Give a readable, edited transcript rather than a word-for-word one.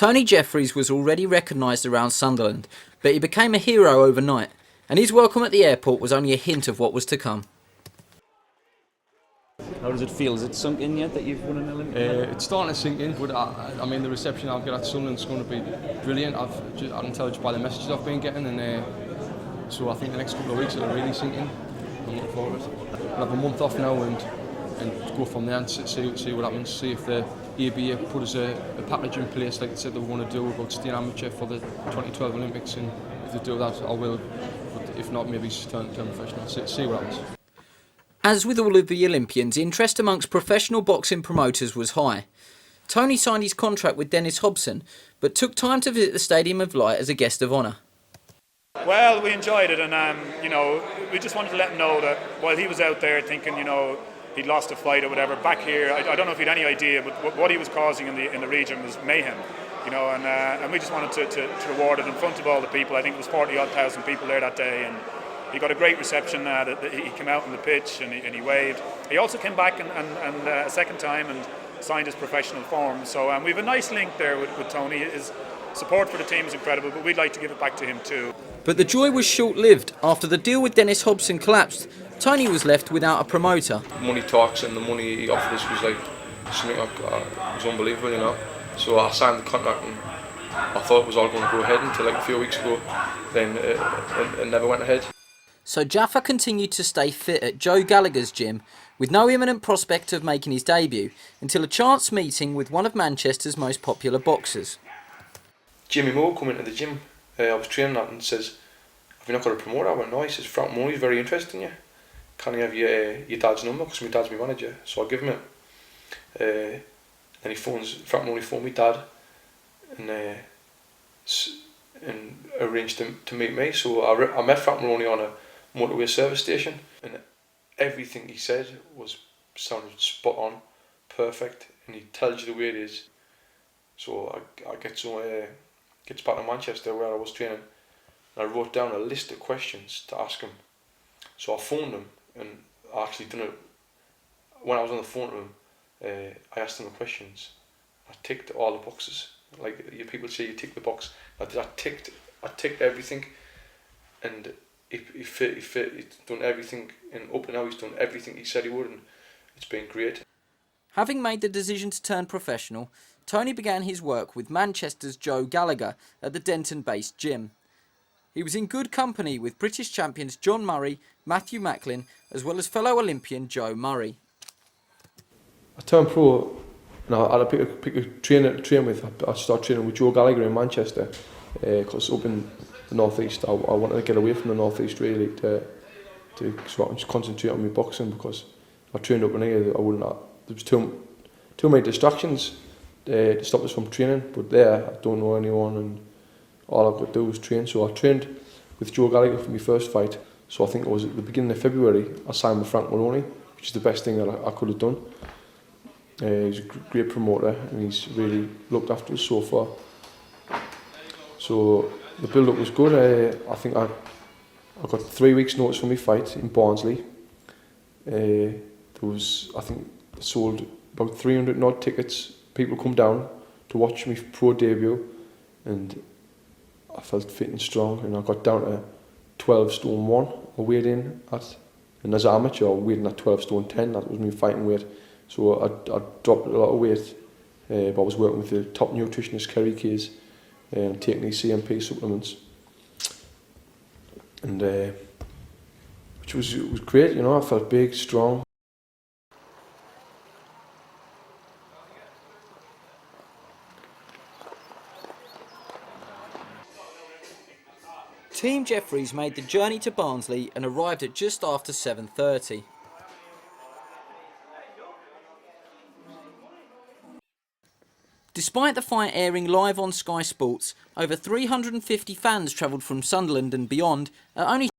Tony Jeffries was already recognised around Sunderland, but he became a hero overnight, and his welcome at the airport was only a hint of what was to come. How does it feel? Is it sunk in yet that you've won an Olympic? It's starting to sink in, but I mean the reception I'll get at Sunderland's going to be brilliant. I can tell just by the messages I've been getting, and so I think the next couple of weeks it'll really sink in. I'm looking forward to it. I'll have a month off now and go from there and see what happens. See if the EBA put us a package in place like they said they were going to do about staying amateur for the 2012 Olympics, and if they do that, I will. But if not, maybe turn professional. See what happens. As with all of the Olympians, interest amongst professional boxing promoters was high. Tony signed his contract with Dennis Hobson, but took time to visit the Stadium of Light as a guest of honour. Well, we enjoyed it, and we just wanted to let him know that while he was out there thinking, he'd lost a fight or whatever, back here, I don't know if he'd any idea, but what he was causing in the region was mayhem, and we just wanted to reward it in front of all the people. I think it was 40,000 people there that day, and he got a great reception. He came out on the pitch and he waved. He also came back and a second time and signed his professional form. So we have a nice link there with Tony. His support for the team is incredible, but we'd like to give it back to him too. But the joy was short-lived. After the deal with Dennis Hobson collapsed, Tony was left without a promoter. Money talks, and the money he offered us was like something was unbelievable, So I signed the contract, and I thought it was all going to go ahead until like a few weeks ago. Then it never went ahead. So Jaffa continued to stay fit at Joe Gallagher's gym, with no imminent prospect of making his debut, until a chance meeting with one of Manchester's most popular boxers. Jimmy Moore come into the gym. I was training at and says, "Have you not got a promoter?" I went, "No." He says, "Frank Mooney's very interested in you. Can he have your dad's number? Because my dad's my manager." So I give him it. Then Frank Mooney phoned my dad and arranged to meet me. So I met Frank Mooney on a motorway service station, and everything he said sounded spot on, perfect, and he tells you the way it is. So I get back to Manchester where I was training, and I wrote down a list of questions to ask him. So I phoned him, and I actually done it when I was on the phone to him. I asked him the questions. I ticked all the boxes. Like you people say, you tick the box. I ticked everything, and he's done everything, and up to now he's done everything he said he would, and it's been great. Having made the decision to turn professional, Tony began his work with Manchester's Joe Gallagher at the Denton-based gym. He was in good company with British champions John Murray, Matthew Macklin, as well as fellow Olympian Joe Murray. I turned pro, and I had to pick a trainer to train with. I started training with Joe Gallagher in Manchester, because up in the northeast, I wanted to get away from the northeast really so I can just concentrate on my boxing, because I trained up in here. There was too many distractions to stop us from training. But there, I don't know anyone, and all I've got to do is train. So I trained with Joe Gallagher for my first fight. So I think it was at the beginning of February. I signed with Frank Maloney, which is the best thing that I could have done. He's a great promoter, and he's really looked after us so far. So the build-up was good. I think I got 3 weeks' notice for my fight in Barnsley. I think sold about 300 odd tickets. People come down to watch me pro debut, and I felt fit and strong, and I got down to 12 stone 1. I weighed in at, and as an amateur I weighed in at 12 stone 10. That was my fighting weight. So I dropped a lot of weight, but I was working with the top nutritionist Kerry Keys, and taking these CMP supplements, and which was great. I felt big, strong. Team Jeffries made the journey to Barnsley and arrived at just after 7:30. Despite the fight airing live on Sky Sports, over 350 fans travelled from Sunderland and beyond at only